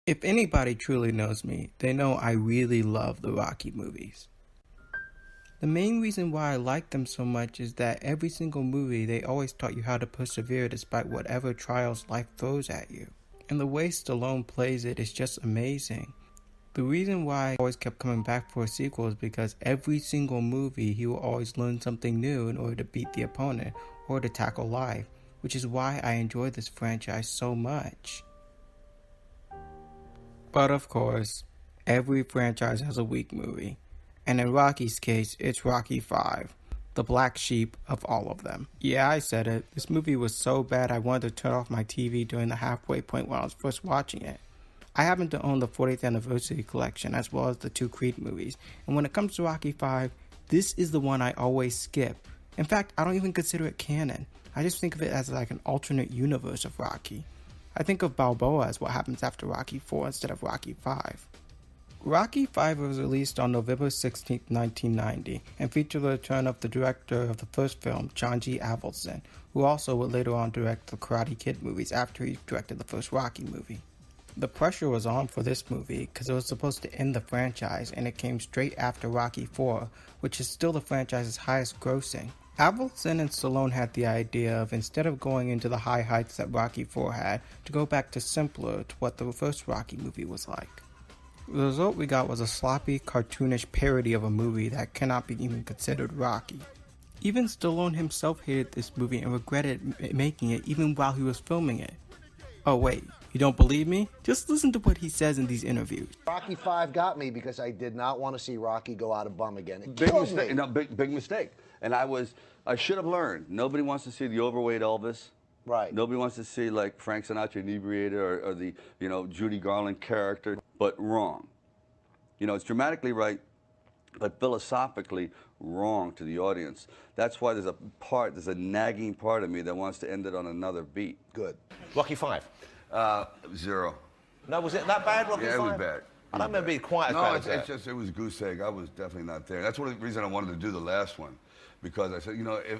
If anybody truly knows me, they know I really love the Rocky movies. The main reason why I like them so much is that every single movie they always taught you how to persevere despite whatever trials life throws at you. And the way Stallone plays it is just amazing. The reason why I always kept coming back for a sequel is because every single movie he will always learn something new in order to beat the opponent or to tackle life, which is why I enjoy this franchise so much. But of course, every franchise has a weak movie. And in Rocky's case, it's Rocky 5, the black sheep of all of them. Yeah, I said it. This movie was so bad I wanted to turn off my TV during the halfway point when I was first watching it. I happen to own the 40th anniversary collection as well as the two Creed movies. And when it comes to Rocky 5, this is the one I always skip. In fact, I don't even consider it canon. I just think of it as like an alternate universe of Rocky. I think of Balboa as what happens after Rocky 4 instead of Rocky 5. Rocky 5 was released on November 16, 1990, and featured the return of the director of the first film, John G. Avildsen, who also would later on direct the Karate Kid movies after he directed the first Rocky movie. The pressure was on for this movie because it was supposed to end the franchise, and it came straight after Rocky 4, which is still the franchise's highest grossing. Avildsen and Stallone had the idea of, instead of going into the high heights that Rocky 4 had, to go back to simpler to what the first Rocky movie was like. The result we got was a sloppy, cartoonish parody of a movie that cannot be even considered Rocky. Even Stallone himself hated this movie and regretted making it even while he was filming it. Oh wait, you don't believe me? Just listen to what he says in these interviews. Rocky 5 got me because I did not want to see Rocky go out a bum again. It Big killed mistake. me. No, big mistake. And I should have learned. Nobody wants to see the overweight Elvis. Right. Nobody wants to see like Frank Sinatra inebriated or the Judy Garland character. But wrong. It's dramatically right, but philosophically wrong to the audience. That's why there's a nagging part of me that wants to end it on another beat. Good. Rocky 5. 0. No, was it that bad, Rocky 5? Yeah, it was bad. I don't remember being quite as bad as that. It's just, it was goose egg. I was definitely not there. That's one of the reasons I wanted to do the last one. Because I said,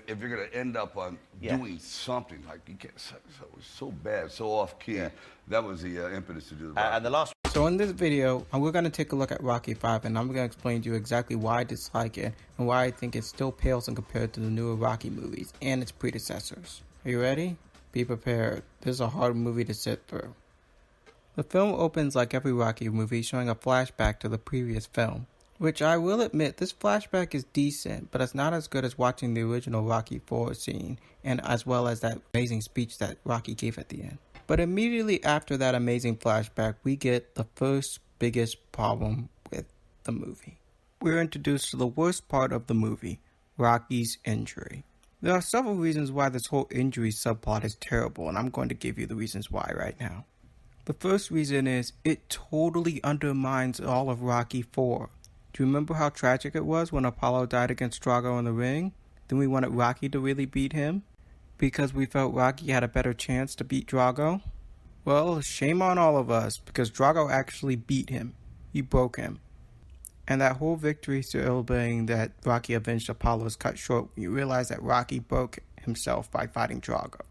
if you're going to end up on doing something, like, you can't, it was so bad, so off-key, that was the impetus to do the Rocky. And the last So in this video, we're going to take a look at Rocky 5, and I'm going to explain to you exactly why I dislike it, and why I think it still pales in compared to the newer Rocky movies, and its predecessors. Are you ready? Be prepared. This is a hard movie to sit through. The film opens like every Rocky movie, showing a flashback to the previous film. Which I will admit, this flashback is decent, but it's not as good as watching the original Rocky 4 scene, and as well as that amazing speech that Rocky gave at the end. But immediately after that amazing flashback, we get the first biggest problem with the movie. We're introduced to the worst part of the movie, Rocky's injury. There are several reasons why this whole injury subplot is terrible, and I'm going to give you the reasons why right now. The first reason is, it totally undermines all of Rocky 4. Do you remember how tragic it was when Apollo died against Drago in the ring? Then we wanted Rocky to really beat him? Because we felt Rocky had a better chance to beat Drago? Well, shame on all of us, because Drago actually beat him. He broke him. And that whole victory celebrating that Rocky avenged Apollo is cut short when you realize that Rocky broke himself by fighting Drago.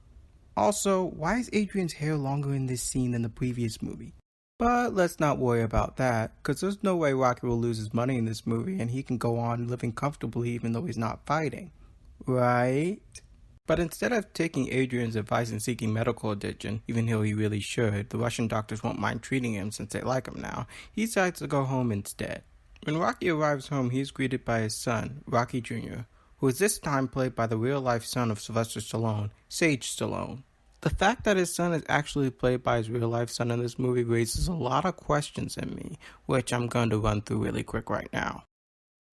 Also, why is Adrian's hair longer in this scene than the previous movie? But let's not worry about that, because there's no way Rocky will lose his money in this movie and he can go on living comfortably even though he's not fighting. Right? But instead of taking Adrian's advice and seeking medical attention, even though he really should, the Russian doctors won't mind treating him since they like him now, he decides to go home instead. When Rocky arrives home, he is greeted by his son, Rocky Jr., who is this time played by the real-life son of Sylvester Stallone, Sage Stallone. The fact that his son is actually played by his real-life son in this movie raises a lot of questions in me, which I'm going to run through really quick right now.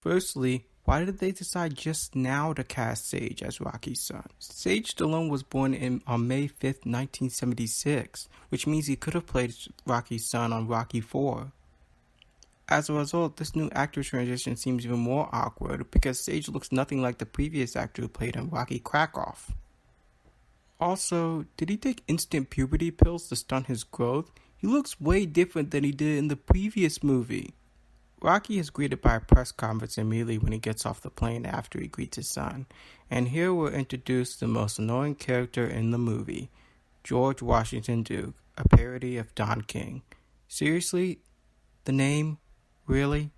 Firstly, why did they decide just now to cast Sage as Rocky's son? Sage Stallone was born on May 5th, 1976, which means he could have played Rocky's son on Rocky 4. As a result, this new actor transition seems even more awkward because Sage looks nothing like the previous actor who played him, Rocky Krakoff. Also, did he take instant puberty pills to stunt his growth? He looks way different than he did in the previous movie. Rocky is greeted by a press conference immediately when he gets off the plane after he greets his son. And here we're introduced to the most annoying character in the movie, George Washington Duke, a parody of Don King. Seriously? The name? Really?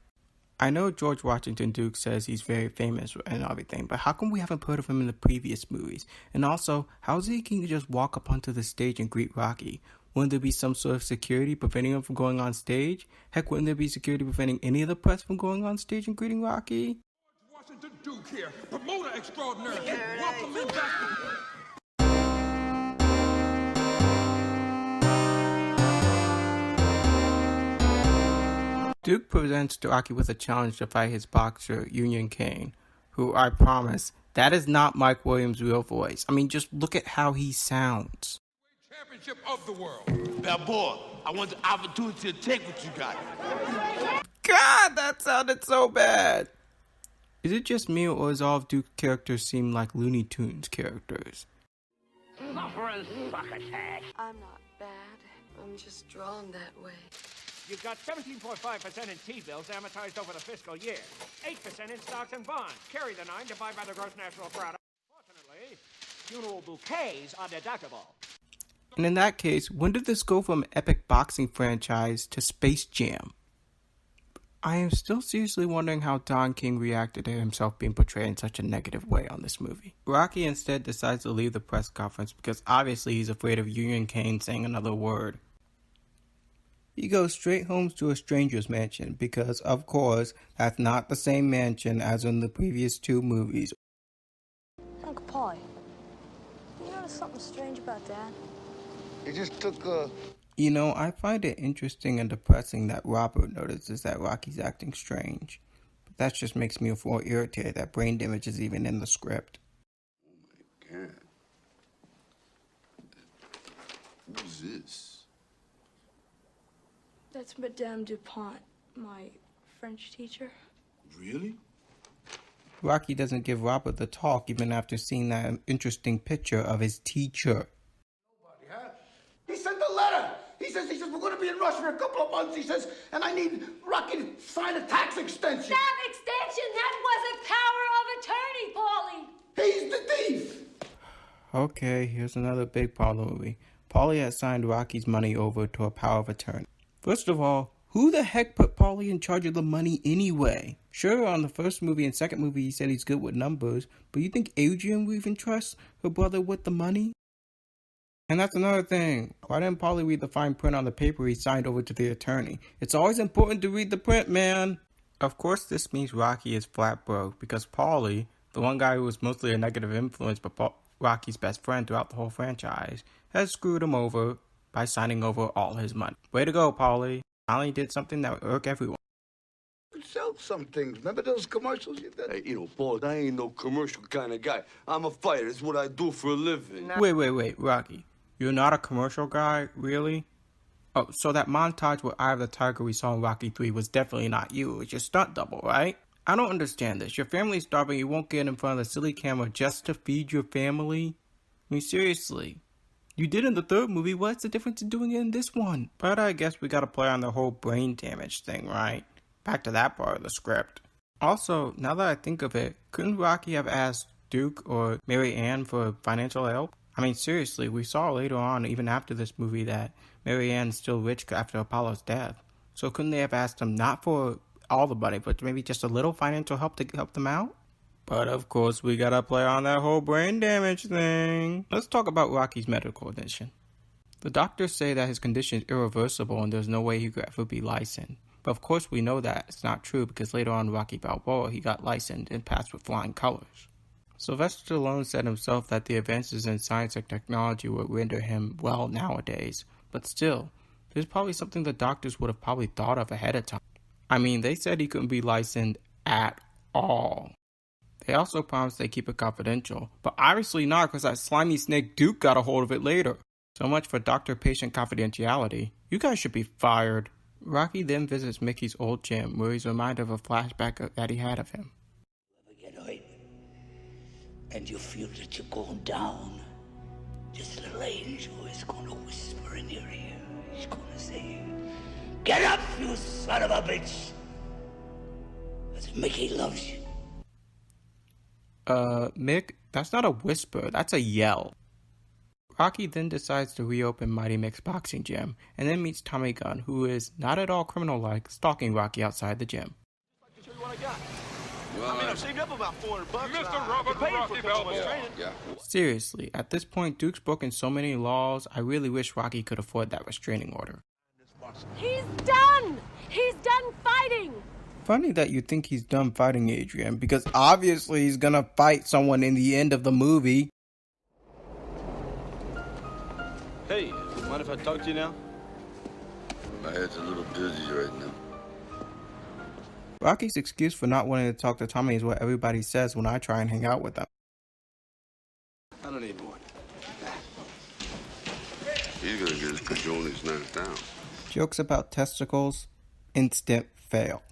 I know George Washington Duke says he's very famous and everything, but how come we haven't heard of him in the previous movies? And also, how is he can just walk up onto the stage and greet Rocky? Wouldn't there be some sort of security preventing him from going on stage? Heck, wouldn't there be security preventing any of the press from going on stage and greeting Rocky? Washington Duke here, promoter extraordinary. Welcome him back. Duke presents Rocky with a challenge to fight his boxer, Union Kane, who I promise, that is not Mike Williams' real voice. I mean, just look at how he sounds. Championship of the world. Balboa, I want the opportunity to take what you got. God, that sounded so bad. Is it just me, or does all of Duke's characters seem like Looney Tunes characters? I'm not bad. I'm just drawn that way. You've got 17.5% in T-bills amortized over the fiscal year. 8% in stocks and bonds. Carry the 9 divided by the gross national product. Fortunately, funeral bouquets are deductible. And in that case, when did this go from epic boxing franchise to Space Jam? I am still seriously wondering how Don King reacted to himself being portrayed in such a negative way on this movie. Rocky instead decides to leave the press conference because obviously he's afraid of Union Kane saying another word. He goes straight home to a stranger's mansion because, of course, that's not the same mansion as in the previous two movies. Uncle Paulie, you notice something strange about Dad? He just took a... You know, I find it interesting and depressing that Robert notices that Rocky's acting strange. But that just makes me more irritated that brain damage is even in the script. Oh my God. Who's this? That's Madame Dupont, my French teacher. Really? Rocky doesn't give Robert the talk even after seeing that interesting picture of his teacher. He sent a letter. He says, we're going to be in Russia for a couple of months, he says, and I need Rocky to sign a tax extension. That extension, that was a power of attorney, Paulie. He's the thief. Okay, here's another big part of the movie. Paulie has signed Rocky's money over to a power of attorney. First of all, who the heck put Paulie in charge of the money anyway? Sure, on the first movie and second movie he said he's good with numbers, but you think Adrian would even trust her brother with the money? And that's another thing. Why didn't Paulie read the fine print on the paper he signed over to the attorney? It's always important to read the print, man. Of course, this means Rocky is flat broke because Paulie, the one guy who was mostly a negative influence but Rocky's best friend throughout the whole franchise, has screwed him over by signing over all his money. Way to go, Paulie. Finally did something that would irk everyone. Sell some things. Remember those commercials you did? Hey, you know, Paul, I ain't no commercial kind of guy. I'm a fighter. It's what I do for a living. Wait, Rocky. You're not a commercial guy, really? Oh, so that montage with Eye of the Tiger we saw in Rocky 3 was definitely not you. It's your stunt double, right? I don't understand this. Your family's starving, you won't get in front of the silly camera just to feed your family? I mean, seriously. You did in the third movie, what's the difference in doing it in this one? But I guess we gotta play on the whole brain damage thing, right? Back to that part of the script. Also, now that I think of it, couldn't Rocky have asked Duke or Mary Ann for financial help? I mean, seriously, we saw later on, even after this movie, that Mary Ann's still rich after Apollo's death. So couldn't they have asked him not for all the money, but maybe just a little financial help to help them out? But of course, we gotta play on that whole brain damage thing. Let's talk about Rocky's medical condition. The doctors say that his condition is irreversible and there's no way he could ever be licensed. But of course, we know that it's not true because later on, Rocky Balboa, he got licensed and passed with flying colors. Sylvester Stallone said himself that the advances in science and technology would render him well nowadays. But still, there's probably something the doctors would have probably thought of ahead of time. I mean, they said he couldn't be licensed at all. They also promised they keep it confidential, but obviously not because that slimy snake Duke got a hold of it later. So much for doctor-patient confidentiality. You guys should be fired. Rocky then visits Mickey's old gym where he's reminded of a flashback that he had of him. You ever get hurt and you feel that you're going down, this little angel is going to whisper in your ear. He's going to say, "Get up, you son of a bitch!" Because Mickey loves you. Mick, that's not a whisper, that's a yell. Rocky then decides to reopen Mighty Mick's boxing gym, and then meets Tommy Gunn, who is not at all criminal-like, stalking Rocky outside the gym. I mean, I've saved up about $400. Mr. Robert Rocky Balboa. Yeah. Seriously, at this point, Duke's broken so many laws, I really wish Rocky could afford that restraining order. He's done! He's done fighting! Funny that you think he's done fighting, Adrian, because obviously he's gonna fight someone in the end of the movie. Hey, mind if I talk to you now? My head's a little busy right now. Rocky's excuse for not wanting to talk to Tommy is what everybody says when I try and hang out with them. I don't need one. He's gonna get his cajoles knocked down. Jokes about testicles, instant fail.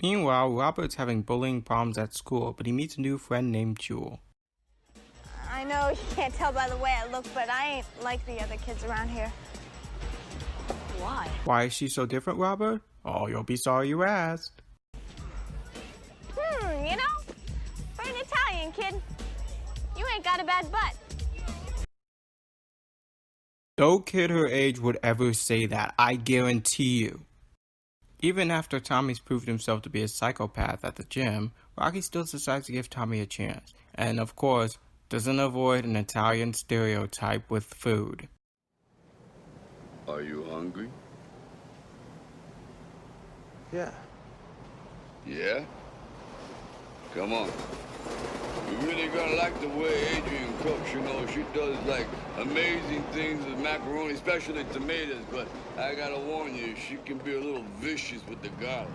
Meanwhile, Robert's having bullying problems at school, but he meets a new friend named Jewel. I know you can't tell by the way I look, but I ain't like the other kids around here. Why? Why is she so different, Robert? Oh, you'll be sorry you asked. You know, for an Italian kid, you ain't got a bad butt. No kid her age would ever say that, I guarantee you. Even after Tommy's proved himself to be a psychopath at the gym, Rocky still decides to give Tommy a chance. And of course, doesn't avoid an Italian stereotype with food. Are you hungry? Yeah. Yeah? Come on. You're really gonna like the way Adrian cooks, you know. She does, like, amazing things with macaroni, especially tomatoes, but I gotta warn you, she can be a little vicious with the garlic.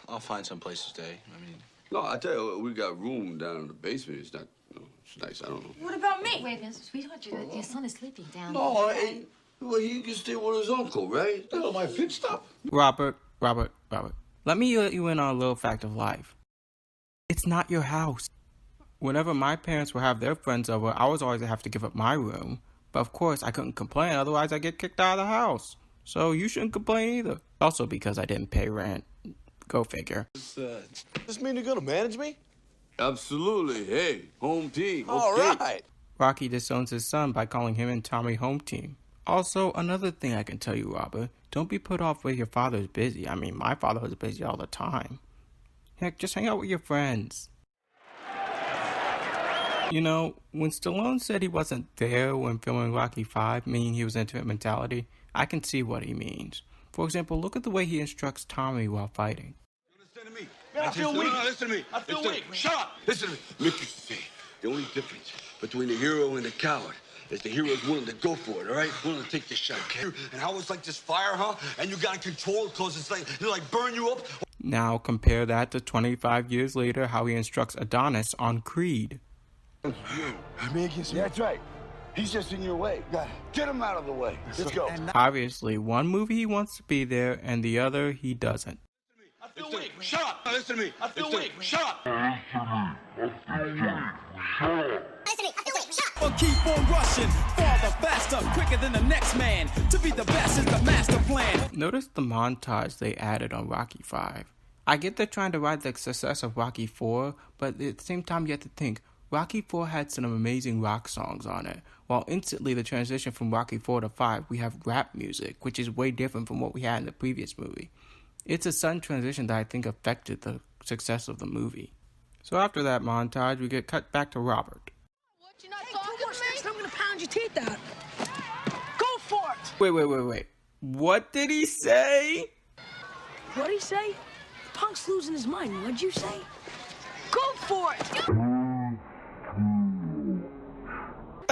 I'll find some place to stay. I mean... No, I tell you, we got room down in the basement. It's not, no, it's nice, I don't know. What about me? Wait, sweetheart, your son is sleeping down No, there. well, he can stay with his uncle, right? That's not my pit stop. Robert. Let me let you in on a little fact of life. It's not your house. Whenever my parents would have their friends over, I was always have to give up my room. But of course, I couldn't complain, otherwise I'd get kicked out of the house. So you shouldn't complain either. Also because I didn't pay rent. Go figure. Does this mean you're gonna manage me? Absolutely. Hey, home team. All right. Rocky disowns his son by calling him and Tommy home team. Also, another thing I can tell you, Robert, don't be put off with your father's busy. I mean, my father was busy all the time. Heck, just hang out with your friends. You know, when Stallone said he wasn't there when filming Rocky 5, meaning he was into mentality, I can see what he means. For example, look at the way he instructs Tommy while fighting. Listen to me. Man, I feel weak. No, listen to me. I feel weak. Shut up. Listen to me. Look, you see, the only difference between the hero and the coward is the hero's willing to go for it, all right? Willing to take the shot. And how it's like this fire, huh? And you gotta control it because it's like, it'll like burn you up. Now compare that to 25 years later, how he instructs Adonis on Creed. Me against me. That's right. He's just in your way. Get him out of the way. Let's go. Obviously, one movie he wants to be there, and the other he doesn't. I feel weak. Shut up. Listen to me. I feel weak. Shut up. Or keep on rushing, farther, faster, quicker than the next man. To be the best is the master plan. Notice the montage they added on Rocky 5. I get they're trying to ride the success of Rocky 4, but at the same time you have to think, Rocky 4 had some amazing rock songs on it, while instantly the transition from Rocky 4 to 5, we have rap music, which is way different from what we had in the previous movie. It's a sudden transition that I think affected the success of the movie. So after that montage, we get cut back to Robert. What, you're not talking to me? I'm gonna pound your teeth out. Go for it! Wait. What did he say? What'd he say? Punk's losing his mind. What'd you say? Go for it!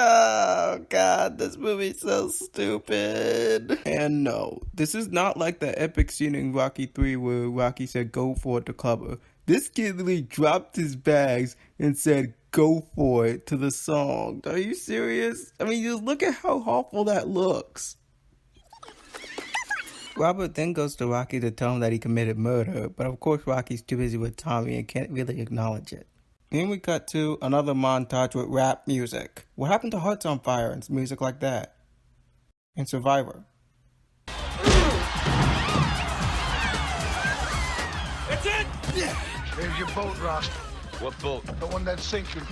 Oh god, this movie's so stupid. And no, this is not like the epic scene in Rocky 3 where Rocky said go for it to Clubber. This kid literally dropped his bags and said go for it to the song. Are you serious? I mean, just look at how awful that looks. Robert then goes to Rocky to tell him that he committed murder, but of course Rocky's too busy with Tommy and can't really acknowledge it. Then we cut to another montage with rap music. What happened to Hearts on Fire and music like that? And Survivor. That's it! Yeah. There's your boat, Ross. What boat? The one that's sinking.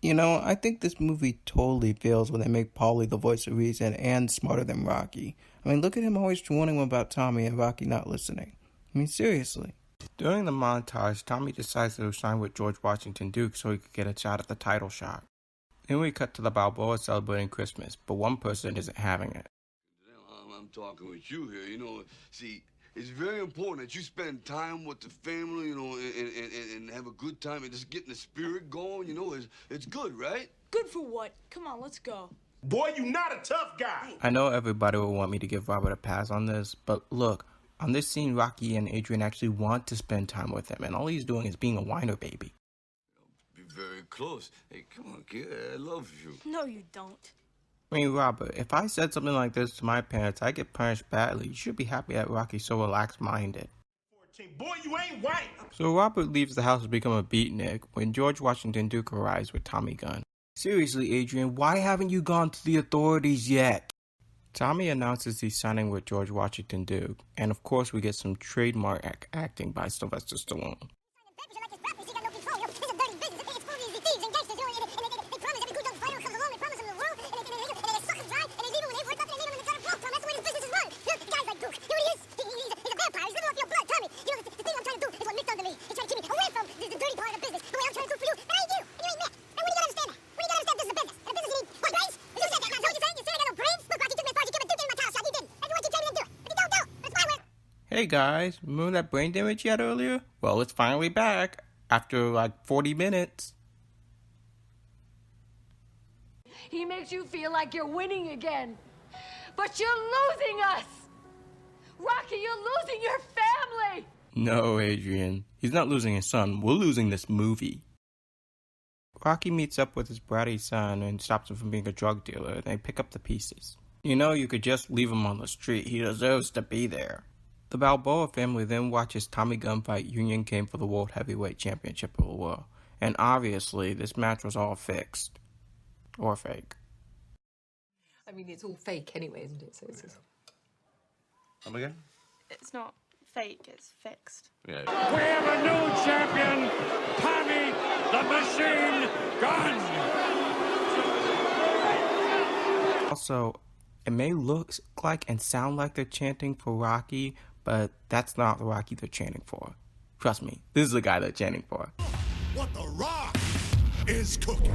You know, I think this movie totally fails when they make Paulie the voice of reason and smarter than Rocky. I mean, look at him always warning him about Tommy and Rocky not listening. I mean, seriously. During the montage, Tommy decides to sign with George Washington Duke so he could get a shot at the title shot. Then we cut to the Balboa celebrating Christmas, but one person isn't having it. I'm talking with you here, you know. See, it's very important that you spend time with the family, you know, and have a good time and just getting the spirit going, you know. It's good, right? Good for what? Come on, let's go. Boy, you not a tough guy. I know everybody will want me to give Robert a pass on this, but look, on this scene, Rocky and Adrian actually want to spend time with him, and all he's doing is being a whiner baby. Be very close. Hey, come on, kid, I love you. No, you don't. I mean, Robert, if I said something like this to my parents, I get punished badly. You should be happy that Rocky's so relaxed-minded. Boy, you ain't white. So Robert leaves the house to become a beatnik when George Washington Duke arrives with Tommy gun. Seriously, Adrian, why haven't you gone to the authorities yet? Tommy announces he's signing with George Washington Duke, and of course we get some trademark acting by Sylvester Stallone. Hey guys, remember that brain damage you had earlier? Well, it's finally back, after like 40 minutes. He makes you feel like you're winning again. But you're losing us! Rocky, you're losing your family! No, Adrian. He's not losing his son. We're losing this movie. Rocky meets up with his bratty son and stops him from being a drug dealer, and they pick up the pieces. You know, you could just leave him on the street. He deserves to be there. The Balboa family then watches Tommy Gunn fight Union King for the World Heavyweight Championship of the world. And obviously, this match was all fixed. Or fake. I mean, it's all fake anyway, isn't it? So it's just... Come again? It's not fake, it's fixed. Yeah. We have a new champion, Tommy the Machine Gunn. Also, it may look like and sound like they're chanting for Rocky, but that's not the Rocky they're chanting for. Trust me, this is the guy they're chanting for. What the Rock is cooking.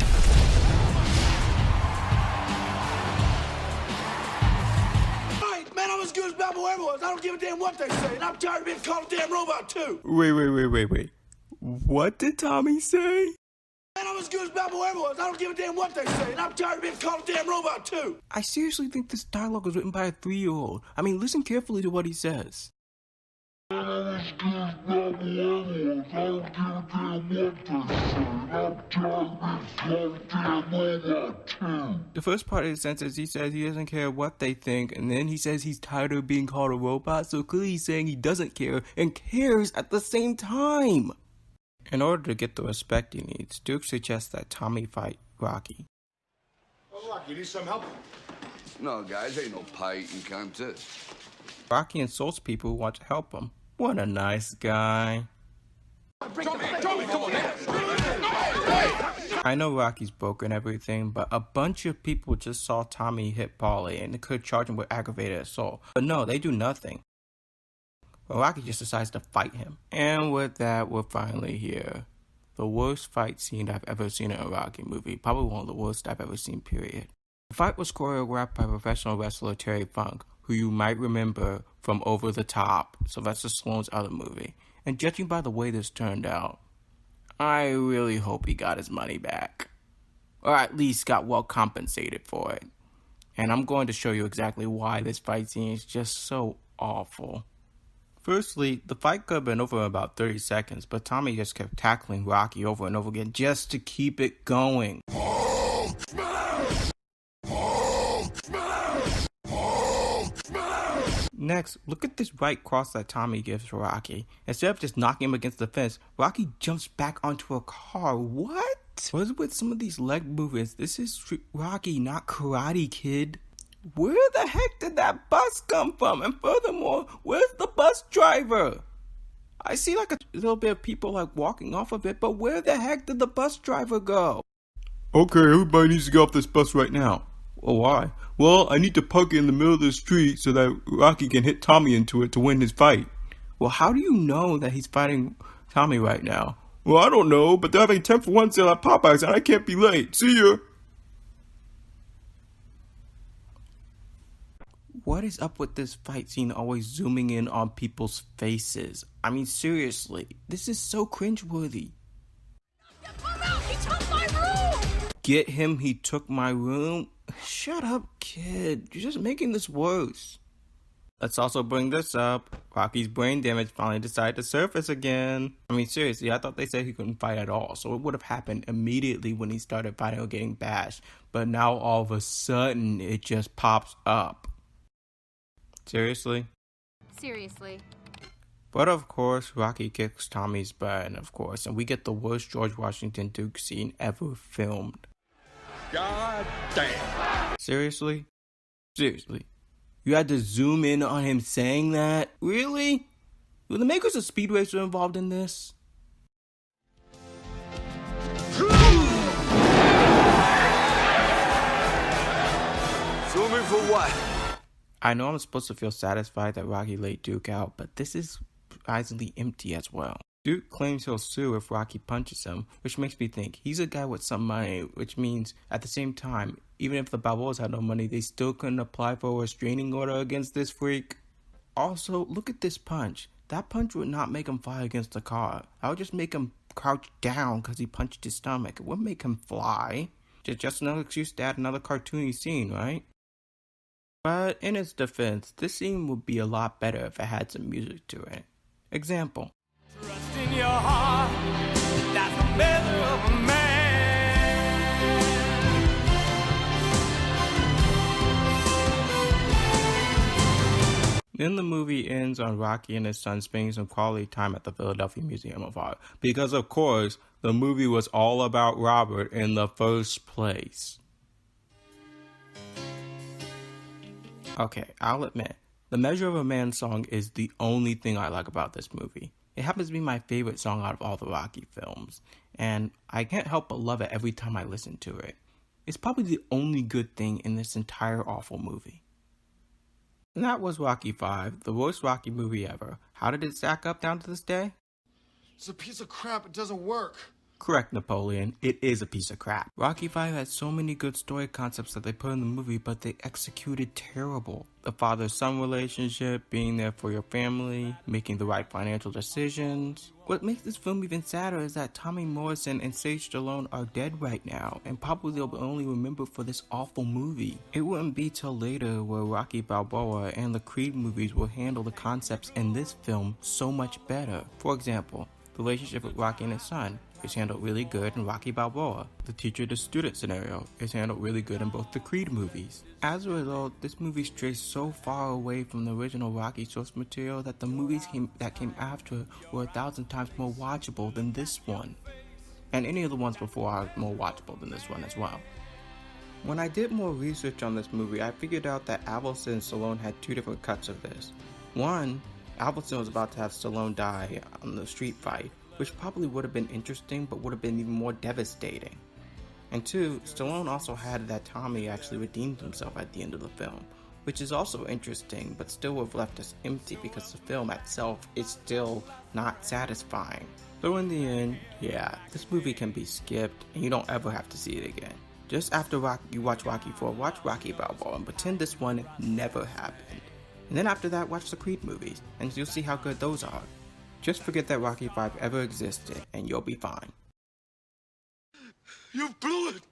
Man, I'm as good as Balboa ever was. I don't give a damn what they say, and I'm tired of being called a damn robot, too. Wait. What did Tommy say? Man, I'm as good as Balboa ever was. I don't give a damn what they say, and I'm tired of being called a damn robot, too. I seriously think this dialogue was written by a 3-year-old. I mean, listen carefully to what he says. The first part of the sentence, he says he doesn't care what they think, and then he says he's tired of being called a robot, so clearly he's saying he doesn't care and cares at the same time. In order to get the respect he needs, Duke suggests that Tommy fight Rocky. Oh, Rocky, you need some help? No, guys, ain't no fighting contest. Rocky insults people who want to help him. What a nice guy. I know Rocky's broke and everything, but a bunch of people just saw Tommy hit Paulie and could charge him with aggravated assault. But no, they do nothing. Well, Rocky just decides to fight him. And with that, we're finally here. The worst fight scene I've ever seen in a Rocky movie. Probably one of the worst I've ever seen, period. The fight was choreographed by professional wrestler Terry Funk, who you might remember from Over the Top, Sylvester Stallone's other movie. And judging by the way this turned out, I really hope he got his money back. Or at least got well compensated for it. And I'm going to show you exactly why this fight scene is just so awful. Firstly, the fight could have been over in about 30 seconds, but Tommy just kept tackling Rocky over and over again just to keep it going. Next, look at this right cross that Tommy gives to Rocky. Instead of just knocking him against the fence, Rocky jumps back onto a car. What? What is with some of these leg movements? This is Rocky, not Karate Kid. Where the heck did that bus come from? And furthermore, where's the bus driver? I see like a little bit of people like walking off of it, but where the heck did the bus driver go? Okay, everybody needs to get off this bus right now. Well, why? Well, I need to park it in the middle of the street so that Rocky can hit Tommy into it to win his fight. Well, how do you know that he's fighting Tommy right now? Well, I don't know, but they're having 10-for-1 sale at Popeyes and I can't be late. See ya! What is up with this fight scene always zooming in on people's faces? I mean, seriously, this is so cringeworthy. He took my room! Get him, he took my room? Shut up, kid. You're just making this worse. Let's also bring this up. Rocky's brain damage finally decided to surface again. I mean, seriously, I thought they said he couldn't fight at all, so it would have happened immediately when he started fighting or getting bashed. But now all of a sudden, it just pops up. Seriously? Seriously. But of course, Rocky kicks Tommy's butt, and we get the worst George Washington Duke scene ever filmed. God damn. Seriously? Seriously? You had to zoom in on him saying that? Really? Were the makers of Speed Racer involved in this? Zooming for what? I know I'm supposed to feel satisfied that Rocky laid Duke out, but this is surprisingly empty as well. Duke claims he'll sue if Rocky punches him, which makes me think he's a guy with some money, which means at the same time, even if the Balboas had no money, they still couldn't apply for a restraining order against this freak. Also, look at this punch. That punch would not make him fly against the car. That would just make him crouch down because he punched his stomach. It wouldn't make him fly. Just another excuse to add another cartoony scene, right? But in its defense, this scene would be a lot better if it had some music to it. Example. Trust in your heart, that's the measure of a man. Then the movie ends on Rocky and his son spending some quality time at the Philadelphia Museum of Art. Because of course, the movie was all about Robert in the first place. Okay, I'll admit, the Measure of a Man song is the only thing I like about this movie. It happens to be my favorite song out of all the Rocky films, and I can't help but love it every time I listen to it. It's probably the only good thing in this entire awful movie. And that was Rocky 5, the worst Rocky movie ever. How did it stack up down to this day? It's a piece of crap. It doesn't work. Correct, Napoleon. It is a piece of crap. Rocky 5 had so many good story concepts that they put in the movie, but they executed terrible. The father-son relationship, being there for your family, making the right financial decisions. What makes this film even sadder is that Tommy Morrison and Sylvester Stallone are dead right now, and probably they'll be only remembered for this awful movie. It wouldn't be till later where Rocky Balboa and the Creed movies will handle the concepts in this film so much better. For example, the relationship with Rocky and his son is handled really good in Rocky Balboa. The teacher to student scenario is handled really good in both the Creed movies. As a result, this movie strays so far away from the original Rocky source material that the movies that came after were 1,000 times more watchable than this one. And any of the ones before are more watchable than this one as well. When I did more research on this movie, I figured out that Avildsen and Stallone had two different cuts of this. One, Avildsen was about to have Stallone die on the street fight, which probably would have been interesting, but would have been even more devastating. And two, Stallone also had that Tommy actually redeemed himself at the end of the film, which is also interesting, but still would have left us empty because the film itself is still not satisfying. So in the end, yeah, this movie can be skipped, and you don't ever have to see it again. Just after you watch Rocky 4, watch Rocky Balboa, and pretend this one never happened. And then after that, watch the Creed movies, and you'll see how good those are. Just forget that Rocky 5 ever existed, and you'll be fine. You blew it!